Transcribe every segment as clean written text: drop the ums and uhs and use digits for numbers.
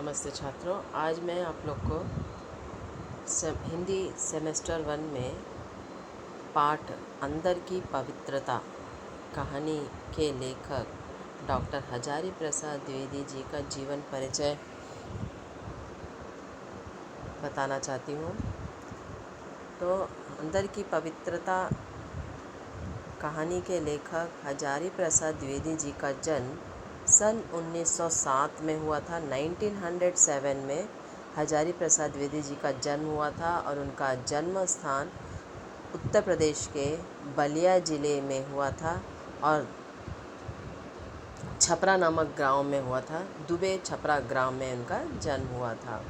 नमस्ते छात्रों। आज मैं आप लोग को हिंदी सेमेस्टर 1 में पाठ अंदर की पवित्रता कहानी के लेखक डॉक्टर हजारी प्रसाद द्विवेदी जी का जीवन परिचय बताना चाहती हूँ। तो अंदर की पवित्रता कहानी के लेखक हजारी प्रसाद द्विवेदी जी का जन्म सन 1907 में हुआ था। 1907 में हजारी प्रसाद द्विवेदी जी का जन्म हुआ था और उनका जन्म स्थान उत्तर प्रदेश के बलिया ज़िले में हुआ था और छपरा नामक गांव में हुआ था। दुबे छपरा गांव में उनका जन्म हुआ था।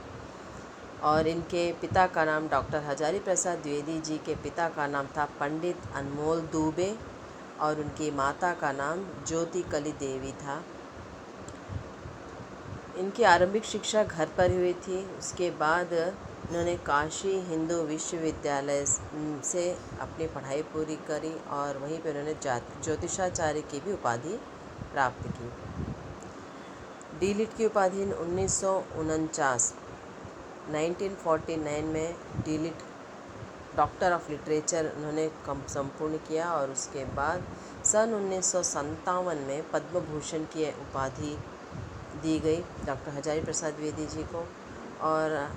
और इनके पिता का नाम डॉक्टर हजारी प्रसाद द्विवेदी जी के पिता का नाम था पंडित अनमोल दुबे और उनकी माता का नाम ज्योति कली देवी था। इनकी आरंभिक शिक्षा घर पर हुई थी। उसके बाद उन्होंने काशी हिंदू विश्वविद्यालय से अपनी पढ़ाई पूरी करी और वहीं पर उन्होंने ज्योतिषाचार्य की भी उपाधि प्राप्त की। डीलिट की उपाधि 1949 में डीलिट डॉक्टर ऑफ लिटरेचर उन्होंने संपूर्ण किया और उसके बाद सन 1957 में पद्म भूषण की उपाधि दी गई डॉक्टर हजारी प्रसाद द्विवेदी जी को। और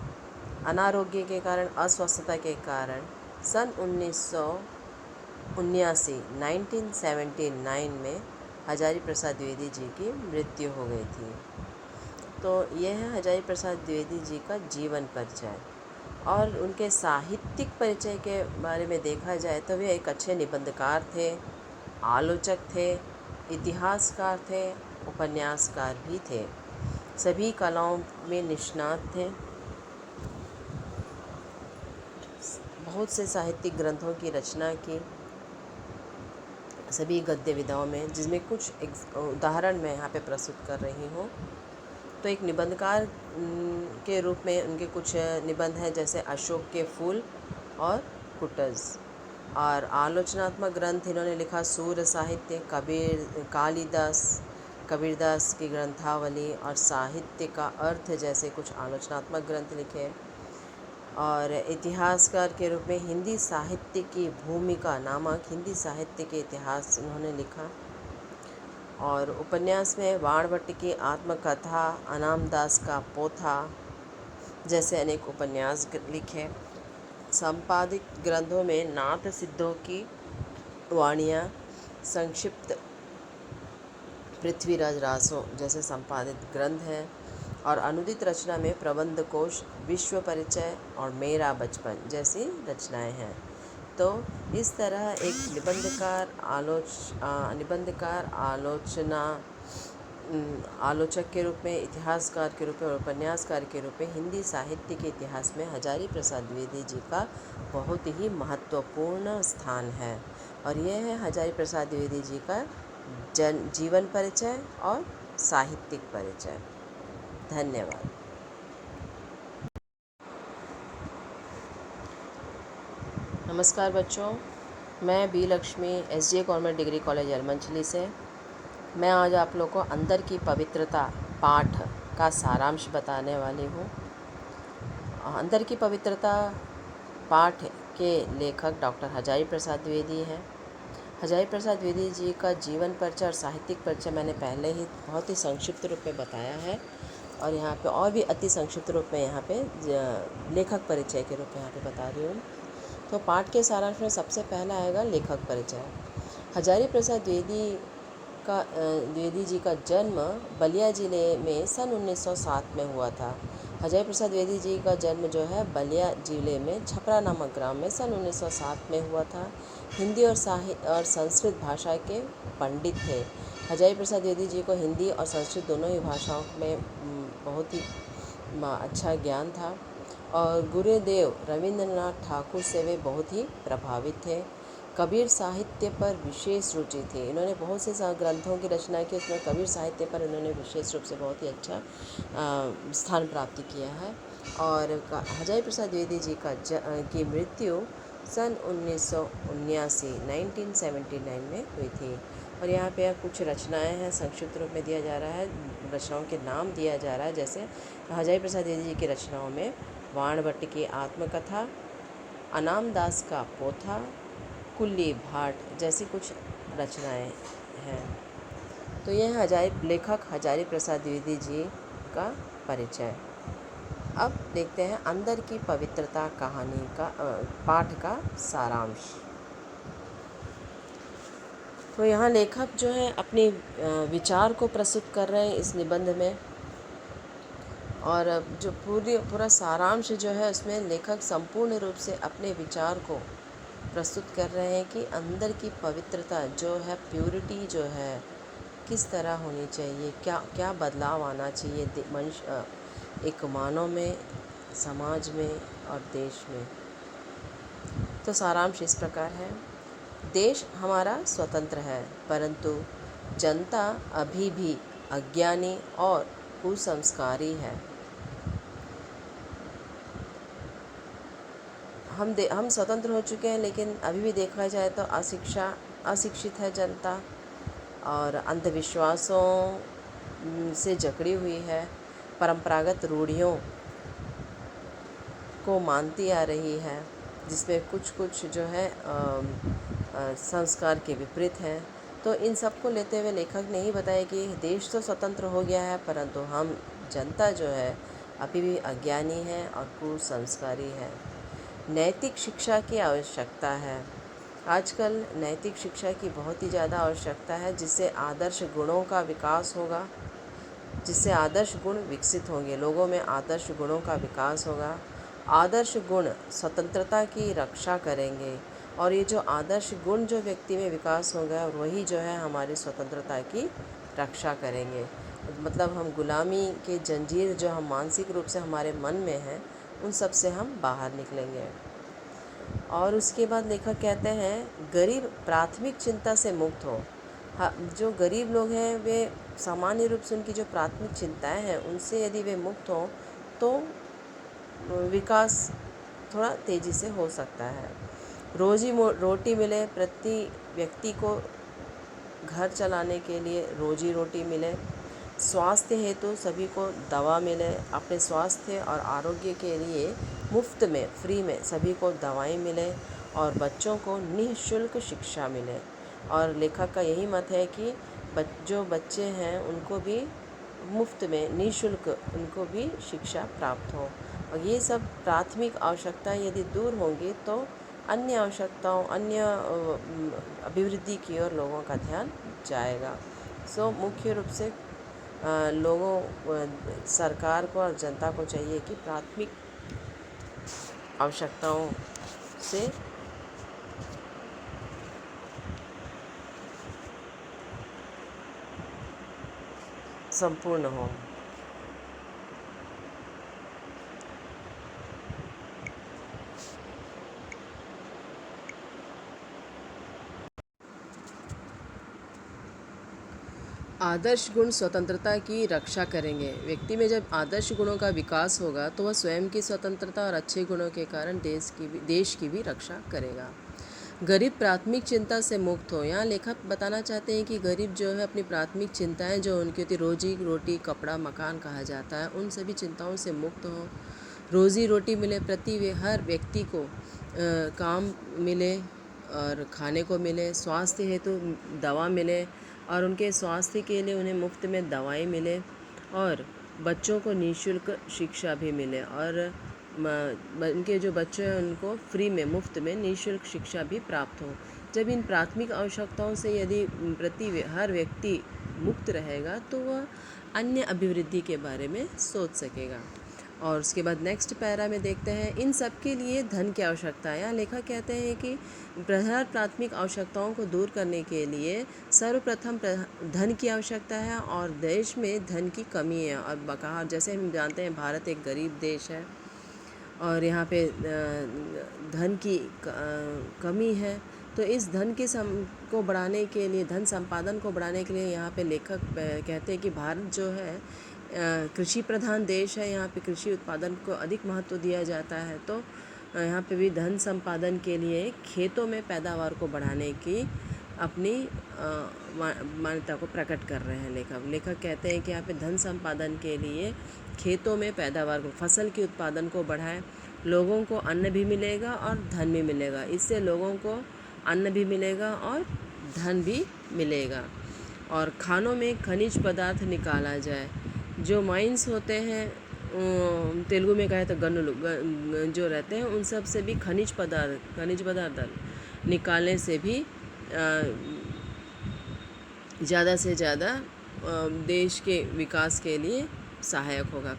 अनारोग्य के कारण, अस्वस्थता के कारण सन 1979 में हजारी प्रसाद द्विवेदी जी की मृत्यु हो गई थी। तो यह है हजारी प्रसाद द्विवेदी जी का जीवन परिचय। और उनके साहित्यिक परिचय के बारे में देखा जाए तो वे एक अच्छे निबंधकार थे, आलोचक थे, इतिहासकार थे, उपन्यासकार भी थे। सभी कलाओं में निष्णात थे। बहुत से साहित्यिक ग्रंथों की रचना की, सभी गद्य विधाओं में, जिसमें कुछ उदाहरण मैं यहाँ पे प्रस्तुत कर रही हूँ। तो एक निबंधकार के रूप में उनके कुछ निबंध हैं, जैसे अशोक के फूल और कुटज। और आलोचनात्मक ग्रंथ इन्होंने लिखा सूर्य साहित्य, कबीरदास की ग्रंथावली और साहित्य का अर्थ जैसे कुछ आलोचनात्मक ग्रंथ लिखे। और इतिहासकार के रूप में हिंदी साहित्य की भूमिका नामक हिंदी साहित्य के इतिहास उन्होंने लिखा। और उपन्यास में वाणभट्ट की आत्मकथा, अनामदास का पोथा जैसे अनेक उपन्यास लिखे। संपादित ग्रंथों में नाथ सिद्धों की वाणियाँ, संक्षिप्त पृथ्वीराज रासो जैसे संपादित ग्रंथ हैं। और अनुदित रचना में प्रबंध कोश, विश्व परिचय और मेरा बचपन जैसी रचनाएं हैं। तो इस तरह एक आलोचक के रूप में, इतिहासकार के रूप में और उपन्यासकार के रूप में हिंदी साहित्य के इतिहास में हजारी प्रसाद द्विवेदी जी का बहुत ही महत्वपूर्ण स्थान है। और यह है हजारी प्रसाद द्विवेदी जी का जीवन परिचय और साहित्यिक परिचय। धन्यवाद। नमस्कार बच्चों, मैं B Lakshmi SJ government degree college Yelamanchili से। मैं आज आप लोग को अंदर की पवित्रता पाठ का सारांश बताने वाली हूँ। अंदर की पवित्रता पाठ के लेखक डॉक्टर हजारी प्रसाद द्विवेदी हैं। हजारी प्रसाद द्विवेदी जी का जीवन परिचय और साहित्यिक परिचय मैंने पहले ही बहुत ही संक्षिप्त रूप में बताया है और यहाँ पे और भी अति संक्षिप्त रूप में यहाँ पे लेखक परिचय के रूप में यहाँ पे बता रही हूँ। तो पाठ के सारांश में सबसे पहला आएगा लेखक परिचय। हजारी प्रसाद द्विवेदी जी का जन्म बलिया ज़िले में सन 1907 में हुआ था। हजारी प्रसाद द्विवेदी जी का जन्म जो है बलिया ज़िले में छपरा नामक ग्राम में सन 1907 में हुआ था। हिंदी और संस्कृत भाषा के पंडित थे। हजारी प्रसाद द्विवेदी जी को हिंदी और संस्कृत दोनों ही भाषाओं में बहुत ही अच्छा ज्ञान था। और गुरुदेव रविंद्रनाथ ठाकुर से वे बहुत ही प्रभावित थे। कबीर साहित्य पर विशेष रुचि थी। इन्होंने बहुत से ग्रंथों की रचना की, उसमें कबीर साहित्य पर इन्होंने विशेष रूप से बहुत ही अच्छा स्थान प्राप्त किया है। और हजारी प्रसाद द्विवेदी जी की मृत्यु सन 1979 में हुई थी। और यहाँ पे कुछ रचनाएं हैं, संक्षिप्त रूप में दिया जा रहा है, रचनाओं के नाम दिया जा रहा है। जैसे हजारी प्रसाद द्विवेदी जी की रचनाओं में वाणभट्ट की आत्मकथा, अनाम दास का पोथा, कुल्ली भाट जैसी कुछ रचनाएं हैं। तो यह लेखक हजारी प्रसाद द्विवेदी जी का परिचय। अब देखते हैं अंदर की पवित्रता कहानी का पाठ का सारांश। तो यहाँ लेखक जो है अपने विचार को प्रस्तुत कर रहे हैं इस निबंध में, और जो पूरा सारांश जो है उसमें लेखक संपूर्ण रूप से अपने विचार को प्रस्तुत कर रहे हैं कि अंदर की पवित्रता जो है, प्यूरिटी जो है, किस तरह होनी चाहिए, क्या क्या बदलाव आना चाहिए मनुष्य, एक मानव में, समाज में और देश में। तो सारांश इस प्रकार है। देश हमारा स्वतंत्र है, परंतु जनता अभी भी अज्ञानी और कुसंस्कारी है। हम स्वतंत्र हो चुके हैं, लेकिन अभी भी देखा जाए तो अशिक्षित है जनता, और अंधविश्वासों से जकड़ी हुई है, परंपरागत रूढ़ियों को मानती आ रही है, जिसमें कुछ जो है संस्कार के विपरीत हैं। तो इन सब को लेते हुए लेखक ने ही बताया कि देश तो स्वतंत्र हो गया है, परंतु हम जनता जो है अभी भी अज्ञानी है और कुसंस्कारी है। नैतिक शिक्षा की आवश्यकता है। आजकल नैतिक शिक्षा की बहुत ही ज़्यादा आवश्यकता है, जिससे आदर्श गुणों का विकास होगा, जिससे आदर्श गुण विकसित होंगे, लोगों में आदर्श गुणों का विकास होगा। आदर्श गुण स्वतंत्रता की रक्षा करेंगे, और ये जो आदर्श गुण जो व्यक्ति में विकास होगा वही जो है हमारी स्वतंत्रता की रक्षा करेंगे। मतलब हम गुलामी के जंजीर जो हम मानसिक रूप से हमारे मन में हैं, उन सब से हम बाहर निकलेंगे। और उसके बाद लेखक कहते हैं गरीब प्राथमिक चिंता से मुक्त हो। हाँ, जो गरीब लोग हैं वे सामान्य रूप से उनकी जो प्राथमिक चिंताएं हैं उनसे यदि वे मुक्त हों तो विकास थोड़ा तेज़ी से हो सकता है। रोटी मिले, प्रति व्यक्ति को घर चलाने के लिए रोजी रोटी मिले। स्वास्थ्य हेतु सभी को दवा मिले, अपने स्वास्थ्य और आरोग्य के लिए मुफ्त में, फ्री में सभी को दवाएं मिले, और बच्चों को निःशुल्क शिक्षा मिले। और लेखक का यही मत है कि जो बच्चे हैं उनको भी मुफ्त में, निःशुल्क उनको भी शिक्षा प्राप्त हो। और ये सब प्राथमिक आवश्यकताएं यदि दूर होंगी तो अन्य आवश्यकताओं, अन्य अभिवृद्धि की ओर लोगों का ध्यान जाएगा। सो मुख्य रूप से सरकार को और जनता को चाहिए कि प्राथमिक आवश्यकताओं से संपूर्ण हो। आदर्श गुण स्वतंत्रता की रक्षा करेंगे। व्यक्ति में जब आदर्श गुणों का विकास होगा तो वह स्वयं की स्वतंत्रता और अच्छे गुणों के कारण देश की भी रक्षा करेगा। गरीब प्राथमिक चिंता से मुक्त हो। यहाँ लेखक बताना चाहते हैं कि गरीब जो है अपनी प्राथमिक चिंताएं जो उनकी होती, रोजी रोटी, कपड़ा, मकान कहा जाता है, उन सभी चिंताओं से मुक्त हो। रोजी रोटी मिले, हर व्यक्ति को काम मिले और खाने को मिले। स्वास्थ्य हेतु दवा मिले और उनके स्वास्थ्य के लिए उन्हें मुफ्त में दवाएं मिले, और बच्चों को निःशुल्क शिक्षा भी मिले, और उनके जो बच्चे हैं उनको फ्री में, मुफ्त में निःशुल्क शिक्षा भी प्राप्त हो। जब इन प्राथमिक आवश्यकताओं से यदि हर व्यक्ति मुक्त रहेगा तो वह अन्य अभिवृद्धि के बारे में सोच सकेगा। और उसके बाद नेक्स्ट पैरा में देखते हैं इन सब के लिए धन की आवश्यकता है। यहाँ लेखक कहते हैं कि हर प्राथमिक आवश्यकताओं को दूर करने के लिए सर्वप्रथम धन की आवश्यकता है, और देश में धन की कमी है। और बकाहा, जैसे हम जानते हैं भारत एक गरीब देश है और यहाँ पे धन की कमी है। तो इस धन के को बढ़ाने के लिए, धन संपादन को बढ़ाने के लिए यहाँ पे लेखक कहते हैं कि भारत जो है कृषि प्रधान देश है। यहाँ पे कृषि उत्पादन को अधिक महत्व दिया जाता है। तो यहाँ पे भी धन संपादन के लिए खेतों में पैदावार को बढ़ाने की अपनी मान्यता को प्रकट कर रहे हैं। लेखक कहते हैं कि यहाँ पे धन संपादन के लिए खेतों में पैदावार को, फसल के उत्पादन को बढ़ाएं, लोगों को अन्न भी मिलेगा और धन भी मिलेगा। इससे लोगों को अन्न भी मिलेगा और धन भी मिलेगा। और खानों में खनिज पदार्थ निकाला जाए। जो माइंस होते हैं, तेलुगु में कहे तो गन्नुलु जो रहते हैं, उन सब से भी खनिज पदार्थ निकालने से भी ज़्यादा से ज़्यादा देश के विकास के लिए सहायक होगा।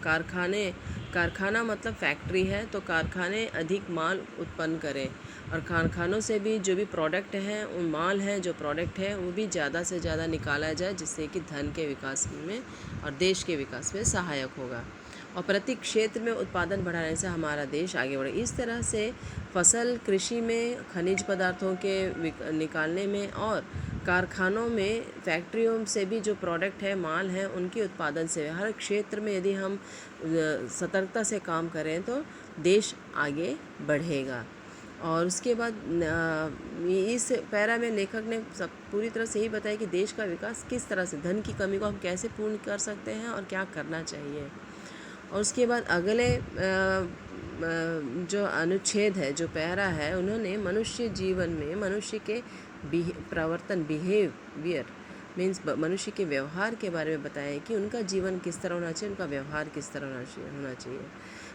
कारखाना मतलब फैक्ट्री है, तो कारखाने अधिक माल उत्पन्न करें और कारखानों से भी जो भी प्रोडक्ट हैं, उन माल हैं जो प्रोडक्ट है, वो भी ज़्यादा से ज़्यादा निकाला जाए, जिससे कि धन के विकास में और देश के विकास में सहायक होगा। और प्रति क्षेत्र में उत्पादन बढ़ाने से हमारा देश आगे बढ़े। इस तरह से फसल, कृषि में, खनिज पदार्थों के निकालने में और कारखानों में, फैक्ट्रियों से भी जो प्रोडक्ट है, माल है, उनके उत्पादन से हर क्षेत्र में यदि हम सतर्कता से काम करें तो देश आगे बढ़ेगा। और उसके बाद इस पैरा में लेखक ने सब पूरी तरह से ही बताया कि देश का विकास किस तरह से, धन की कमी को हम कैसे पूर्ण कर सकते हैं और क्या करना चाहिए। और उसके बाद अगले जो अनुच्छेद है, जो पैरा है, उन्होंने मनुष्य जीवन में मनुष्य के प्रवर्तन, बिहेवियर मीन्स मनुष्य के व्यवहार के बारे में बताया कि उनका जीवन किस तरह होना चाहिए, उनका व्यवहार किस तरह होना चाहिए।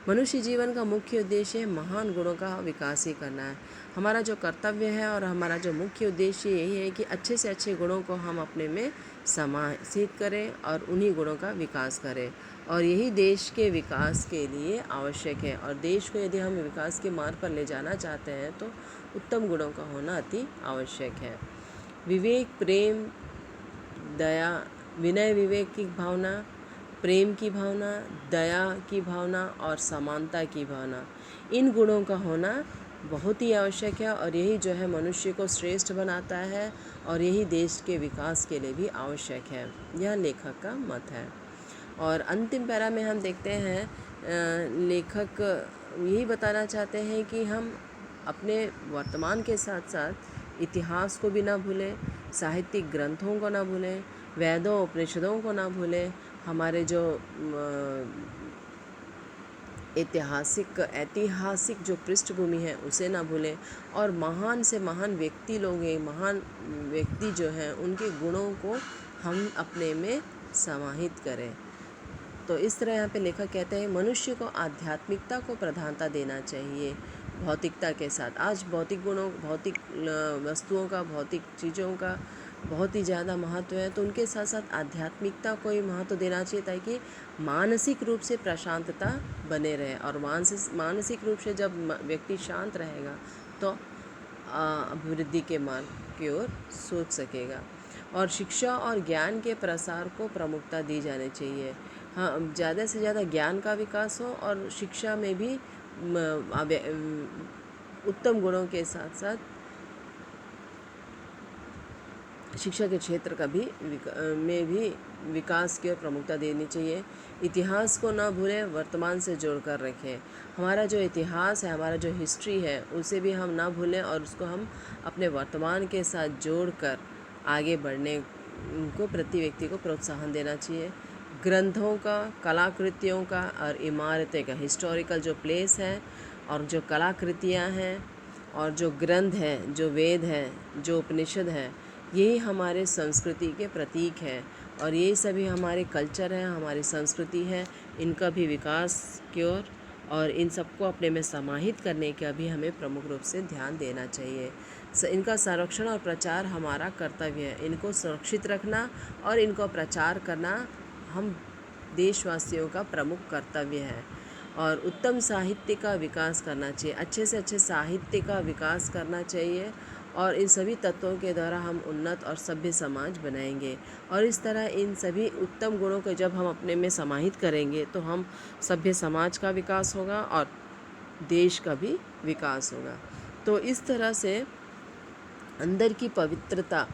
मनुष्य जीवन का मुख्य उद्देश्य है महान गुणों का विकास ही करना है। हमारा जो कर्तव्य है और हमारा जो मुख्य उद्देश्य यही है कि अच्छे से अच्छे गुणों को हम अपने में समाहित करें और उन्हीं गुणों का विकास करें। और यही देश के विकास के लिए आवश्यक है। और देश को यदि हम विकास के मार्ग पर ले जाना चाहते हैं तो उत्तम गुणों का होना अति आवश्यक है। विवेक, प्रेम, दया, विनय, विवेक की भावना, प्रेम की भावना, दया की भावना और समानता की भावना, इन गुणों का होना बहुत ही आवश्यक है। और यही जो है मनुष्य को श्रेष्ठ बनाता है और यही देश के विकास के लिए भी आवश्यक है। यह लेखक का मत है। और अंतिम पैरा में हम देखते हैं लेखक यही बताना चाहते हैं कि हम अपने वर्तमान के साथ साथ इतिहास को भी ना भूलें, साहित्यिक ग्रंथों को ना भूलें, वेदों, उपनिषदों को ना भूलें, हमारे जो ऐतिहासिक जो पृष्ठभूमि है उसे ना भूलें। और महान से महान व्यक्ति लोग हैं, महान व्यक्ति जो हैं, उनके गुणों को हम अपने में समाहित करें। तो इस तरह यहाँ पे लेखक कहते हैं मनुष्य को आध्यात्मिकता को प्रधानता देना चाहिए भौतिकता के साथ। आज भौतिक गुणों, भौतिक वस्तुओं का, भौतिक चीज़ों का बहुत ही ज़्यादा महत्व है, तो उनके साथ साथ आध्यात्मिकता को ही महत्व देना चाहिए ताकि मानसिक रूप से प्रशांतता बने रहे। और मानसिक रूप से जब व्यक्ति शांत रहेगा तो अभिवृद्धि के मार्ग की ओर सोच सकेगा। और शिक्षा और ज्ञान के प्रसार को प्रमुखता दी जानी चाहिए। हाँ, ज़्यादा से ज़्यादा ज्ञान का विकास हो और शिक्षा में भी उत्तम गुणों के साथ साथ शिक्षा के क्षेत्र का भी में भी विकास की ओर प्रमुखता देनी चाहिए। इतिहास को ना भूलें, वर्तमान से जोड़कर रखें। हमारा जो इतिहास है, हमारा जो हिस्ट्री है, उसे भी हम ना भूलें और उसको हम अपने वर्तमान के साथ जोड़कर आगे बढ़ने को प्रति व्यक्ति को प्रोत्साहन देना चाहिए। ग्रंथों का, कलाकृतियों का और इमारतें का, हिस्टोरिकल जो प्लेस है और जो कलाकृतियाँ हैं और जो ग्रंथ हैं, जो वेद हैं, जो उपनिषद हैं, यही हमारे संस्कृति के प्रतीक हैं और यही सभी हमारे कल्चर हैं, हमारी संस्कृति है। इनका भी विकास की ओर और इन सबको अपने में समाहित करने का भी हमें प्रमुख रूप से ध्यान देना चाहिए। इनका संरक्षण और प्रचार हमारा कर्तव्य है। इनको सुरक्षित रखना और इनको प्रचार करना हम देशवासियों का प्रमुख कर्तव्य है। और उत्तम साहित्य का विकास करना चाहिए, अच्छे से अच्छे साहित्य का विकास करना चाहिए और इन सभी तत्वों के द्वारा हम उन्नत और सभ्य समाज बनाएंगे। और इस तरह इन सभी उत्तम गुणों को जब हम अपने में समाहित करेंगे तो हम सभ्य समाज का विकास होगा और देश का भी विकास होगा। तो इस तरह से अंदर की पवित्रता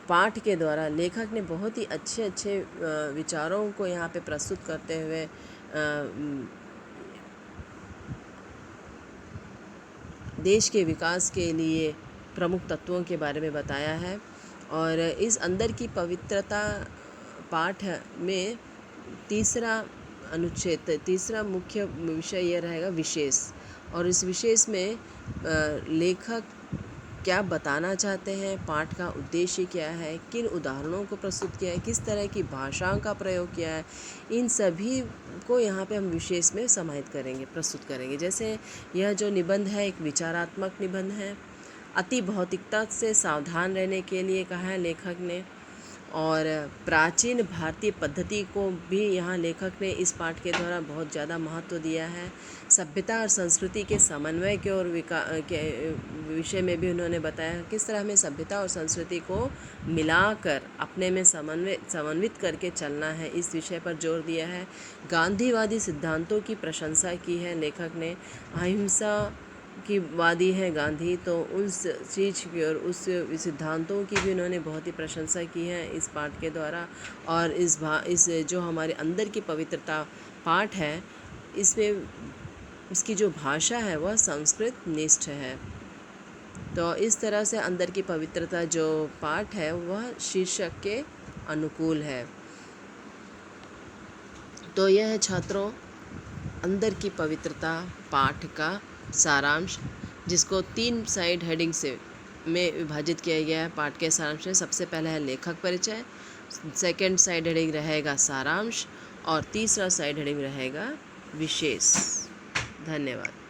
पाठ के द्वारा लेखक ने बहुत ही अच्छे अच्छे विचारों को यहाँ पे प्रस्तुत करते हुए देश के विकास के लिए प्रमुख तत्वों के बारे में बताया है। और इस अंदर की पवित्रता पाठ में तीसरा अनुच्छेद, तीसरा मुख्य विषय यह रहेगा विशेष। और इस विशेष में लेखक क्या बताना चाहते हैं, पाठ का उद्देश्य क्या है, किन उदाहरणों को प्रस्तुत किया है, किस तरह की भाषाओं का प्रयोग किया है, इन सभी को यहाँ पे हम विशेष में समाहित करेंगे, प्रस्तुत करेंगे। जैसे यह जो निबंध है एक विचारात्मक निबंध है। अति भौतिकता से सावधान रहने के लिए कहा है लेखक ने। और प्राचीन भारतीय पद्धति को भी यहाँ लेखक ने इस पाठ के द्वारा बहुत ज़्यादा महत्व दिया है। सभ्यता और संस्कृति के समन्वय के और के विषय में भी उन्होंने बताया किस तरह हमें सभ्यता और संस्कृति को मिलाकर अपने में समन्वित करके चलना है, इस विषय पर जोर दिया है। गांधीवादी सिद्धांतों की प्रशंसा की है लेखक ने। अहिंसा की वादी है गांधी, तो उस चीज़ की और उस सिद्धांतों की भी उन्होंने बहुत ही प्रशंसा की है इस पाठ के द्वारा। और इस जो हमारे अंदर की पवित्रता पाठ है, इसमें इसकी जो भाषा है वह संस्कृत निष्ठ है। तो इस तरह से अंदर की पवित्रता जो पाठ है वह शीर्षक के अनुकूल है। तो यह है छात्रों अंदर की पवित्रता पाठ का सारांश, जिसको 3 साइड हेडिंग से में विभाजित किया गया है। पाठ के सारांश में सबसे पहला है लेखक परिचय, सेकंड साइड हेडिंग रहेगा सारांश और तीसरा साइड हेडिंग रहेगा विशेष। धन्यवाद।